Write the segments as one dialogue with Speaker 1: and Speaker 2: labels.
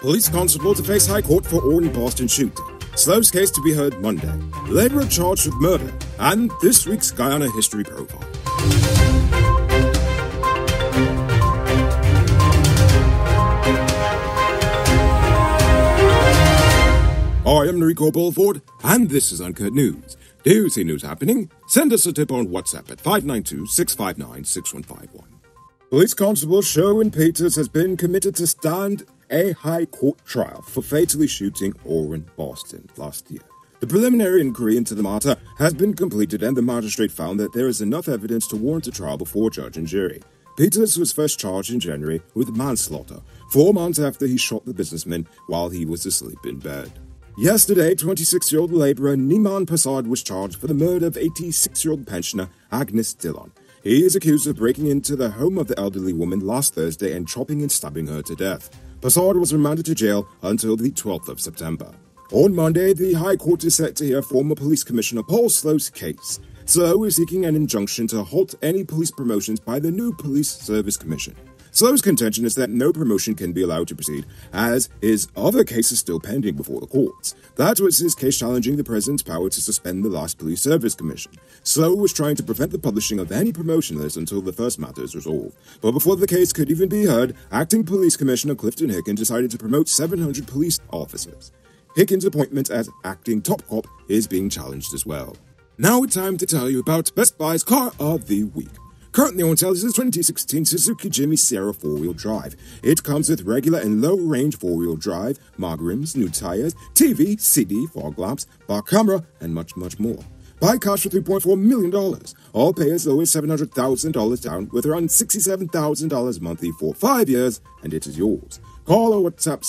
Speaker 1: Police constable to face high court for Orton Boston shooting. Slow's case to be heard Monday. Labourer charged with murder. And this week's Guyana history profile. I am Enrico Bulford, and this is Uncut News. Do you see news happening? Send us a tip on WhatsApp at 592-659-6151. Police Constable Sherwin Peters has been committed to stand a high court trial for fatally shooting Orrin Boston last year. The preliminary inquiry into the matter has been completed, and the magistrate found that there is enough evidence to warrant a trial before judge and jury. Peters was first charged in January with manslaughter, 4 months after he shot the businessman while he was asleep in bed. Yesterday, 26-year-old labourer Niman Passard was charged for the murder of 86-year-old pensioner Agnes Dillon. He is accused of breaking into the home of the elderly woman last Thursday and chopping and stabbing her to death. Passard was remanded to jail until the 12th of September. On Monday, the High Court is set to hear former Police Commissioner Paul Slow's case. Slow is seeking an injunction to halt any police promotions by the new Police Service Commission. Slow's contention is that no promotion can be allowed to proceed, as his other case is still pending before the courts. That was his case challenging the president's power to suspend the last Police Service Commission. Slow was trying to prevent the publishing of any promotion list until the first matter is resolved. But before the case could even be heard, Acting Police Commissioner Clifton Hicken decided to promote 700 police officers. Hicken's appointment as acting top cop is being challenged as well. Now it's time to tell you about Best Buy's Car of the Week. Currently on sale is the 2016 Suzuki Jimmy Sierra 4-wheel drive. It comes with regular and low-range 4-wheel drive, mag rims, new tires, TV, CD, fog lamps, bar camera, and much, much more. Buy cash for $3.4 million. All pay as low as $700,000 down, with around $67,000 monthly for 5 years, and it is yours. Call or WhatsApp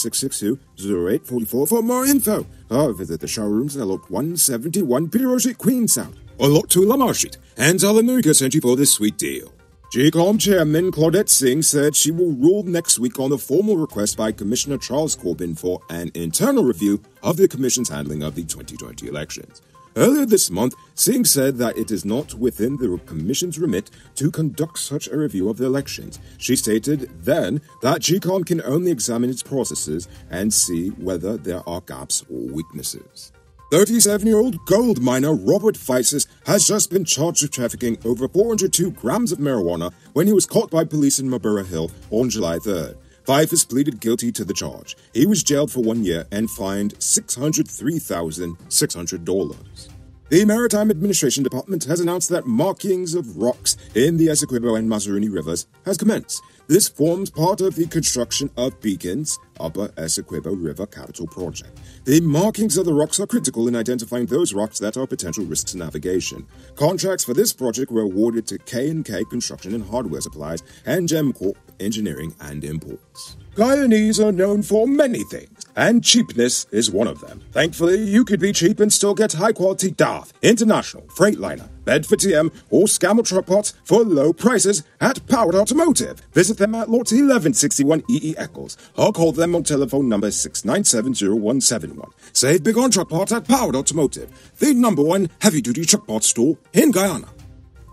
Speaker 1: 662-0844 for more info, or visit the showrooms at Lot 171 Peter Street, Queenstown, or Lot 2 Lamar Street, and tell America sent you for this sweet deal. GCOM Chairman Claudette Singh said she will rule next week on the formal request by Commissioner Charles Corbin for an internal review of the Commission's handling of the 2020 elections. Earlier this month, Singh said that it is not within the Commission's remit to conduct such a review of the elections. She stated then that GCOM can only examine its processes and see whether there are gaps or weaknesses. 37-year-old gold miner Robert Feises has just been charged with trafficking over 402 grams of marijuana when he was caught by police in Marlborough Hill on July 3rd. Feises pleaded guilty to the charge. He was jailed for 1 year and fined $603,600. The Maritime Administration Department has announced that markings of rocks in the Essequibo and Mazaruni rivers has commenced. This forms part of the construction of Beacon's Upper Essequibo River Capital Project. The markings of the rocks are critical in identifying those rocks that are potential risks to navigation. Contracts for this project were awarded to K&K Construction and Hardware Supplies and GemCorp Engineering and Imports. Guyanese are known for many things, and cheapness is one of them. Thankfully, you could be cheap and still get high-quality DAF, International, Freightliner, Bedford TM, or Scammell truck parts for low prices at Powered Automotive. Visit them at Lot 1161 EE Eccles, or call them on telephone number 6970171. Save big on truck parts at Powered Automotive, the #1 heavy-duty truck parts store in Guyana.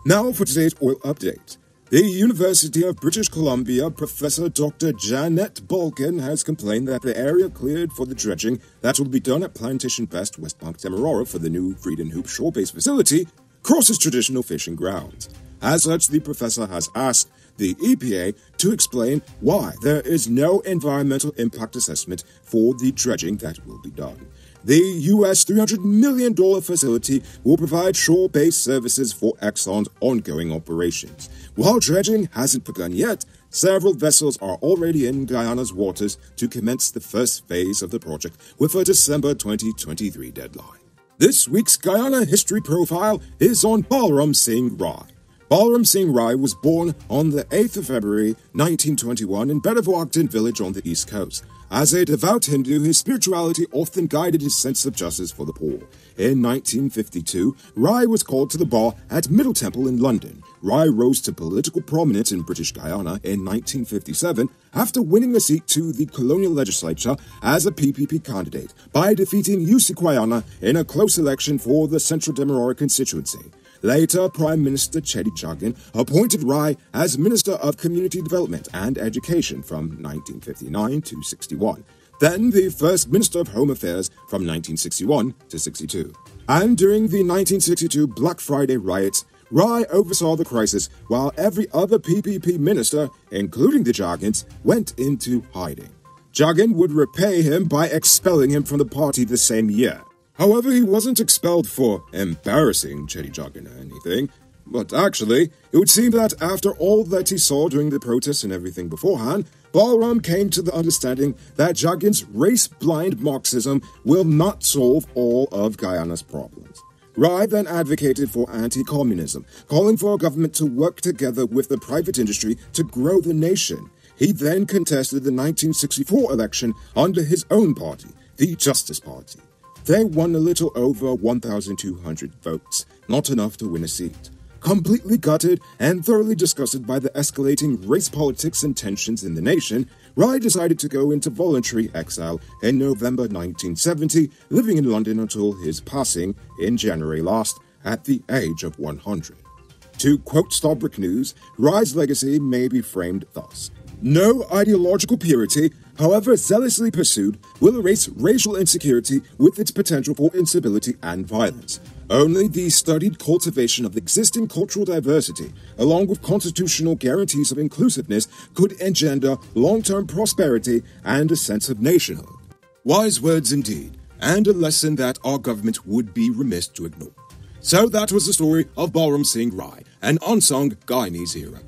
Speaker 1: Now for today's oil update. The University of British Columbia Professor Dr. Janet Balkin has complained that the area cleared for the dredging that will be done at Plantation Best, West Bank Demerara for the new Freedom Hoop shore-based facility crosses traditional fishing grounds. As such, the professor has asked the EPA to explain why there is no environmental impact assessment for the dredging that will be done. The U.S. $300 million facility will provide shore-based services for Exxon's ongoing operations. While dredging hasn't begun yet, several vessels are already in Guyana's waters to commence the first phase of the project with a December 2023 deadline. This week's Guyana History Profile is on Balram Singh Rai. Balram Singh Rai was born on the 8th of February 1921 in Bedford village on the East Coast. As a devout Hindu, his spirituality often guided his sense of justice for the poor. In 1952, Rai was called to the bar at Middle Temple in London. Rai rose to political prominence in British Guyana in 1957 after winning a seat to the colonial legislature as a PPP candidate by defeating UC Guyana in a close election for the Central Demerara constituency. Later, Prime Minister Chedi Jagan appointed Rai as Minister of Community Development and Education from 1959 to 61. then the First Minister of Home Affairs from 1961 to 62. And during the 1962 Black Friday riots, Rai oversaw the crisis while every other PPP minister, including the Jagins, went into hiding. Jagin would repay him by expelling him from the party the same year. However, he wasn't expelled for embarrassing Chetty Jagin or anything, but actually, it would seem that after all that he saw during the protests and everything beforehand, Balram came to the understanding that Jagin's race-blind Marxism will not solve all of Guyana's problems. Rai then advocated for anti-communism, calling for a government to work together with the private industry to grow the nation. He then contested the 1964 election under his own party, the Justice Party. They won a little over 1,200 votes, not enough to win a seat. Completely gutted and thoroughly disgusted by the escalating race politics and tensions in the nation, Rai decided to go into voluntary exile in November 1970, living in London until his passing in January last at the age of 100. To quote Starbrick News, Rai's legacy may be framed thus: "No ideological purity, however zealously pursued, will erase racial insecurity with its potential for instability and violence. Only the studied cultivation of existing cultural diversity, along with constitutional guarantees of inclusiveness, could engender long-term prosperity and a sense of nationhood." Wise words indeed, and a lesson that our government would be remiss to ignore. So that was the story of Balram Singh Rai, an unsung Guyanese hero.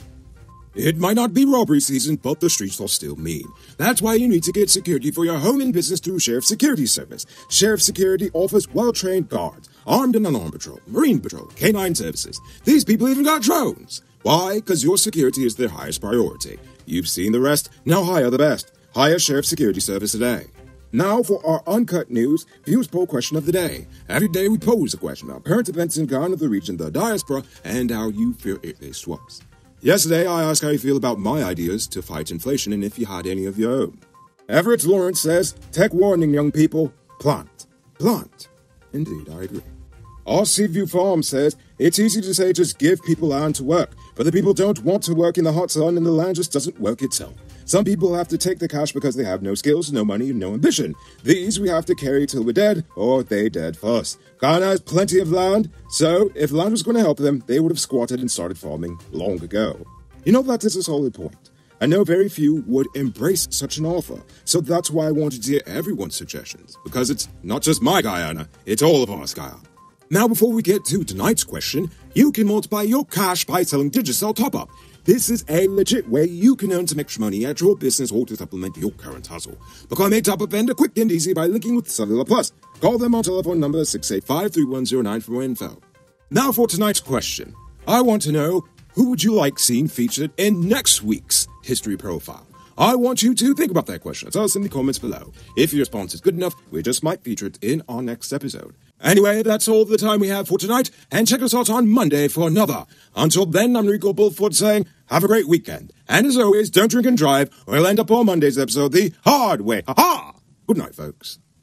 Speaker 1: It might not be robbery season, but the streets are still mean. That's why you need to get security for your home and business through Sheriff Security Service. Sheriff Security offers well-trained guards, armed and unarmed patrol, marine patrol, canine services. These people even got drones. Why? Because your security is their highest priority. You've seen the rest, now hire the best. Hire Sheriff Security Service today. Now for our Uncut News Views Poll question of the day. Every day we pose a question about current events in Ghana, the region, the diaspora, and how you feel it is to us. Yesterday, I asked how you feel about my ideas to fight inflation and if you had any of your own. Everett Lawrence says, "Take warning, young people. Plant. Plant." Indeed, I agree. RC View Farm says, "It's easy to say just give people land to work, but the people don't want to work in the hot sun and the land just doesn't work itself. Some people have to take the cash because they have no skills, no money, and no ambition. These we have to carry till we're dead, or they dead first. Ghana has plenty of land, so if land was going to help them, they would have squatted and started farming long ago." You know, that is a solid point. I know very few would embrace such an offer, so that's why I wanted to hear everyone's suggestions, because it's not just my Guyana, it's all of us Guyana. Now, before we get to tonight's question, you can multiply your cash by selling Digicel Top-Up. This is a legit way you can earn some extra money at your business or to supplement your current hustle. Become a top-up vendor quick and easy by linking with Cellular Plus. Call them on telephone number 685-3109 for more info. Now for tonight's question. I want to know, who would you like seen featured in next week's History Profile? I want you to think about that question. Tell us in the comments below. If your response is good enough, we just might feature it in our next episode. Anyway, that's all the time we have for tonight, and check us out on Monday for another. Until then, I'm Rico Bulford saying, have a great weekend. And as always, don't drink and drive, or you'll end up on Monday's episode the hard way. Ha-ha! Good night, folks.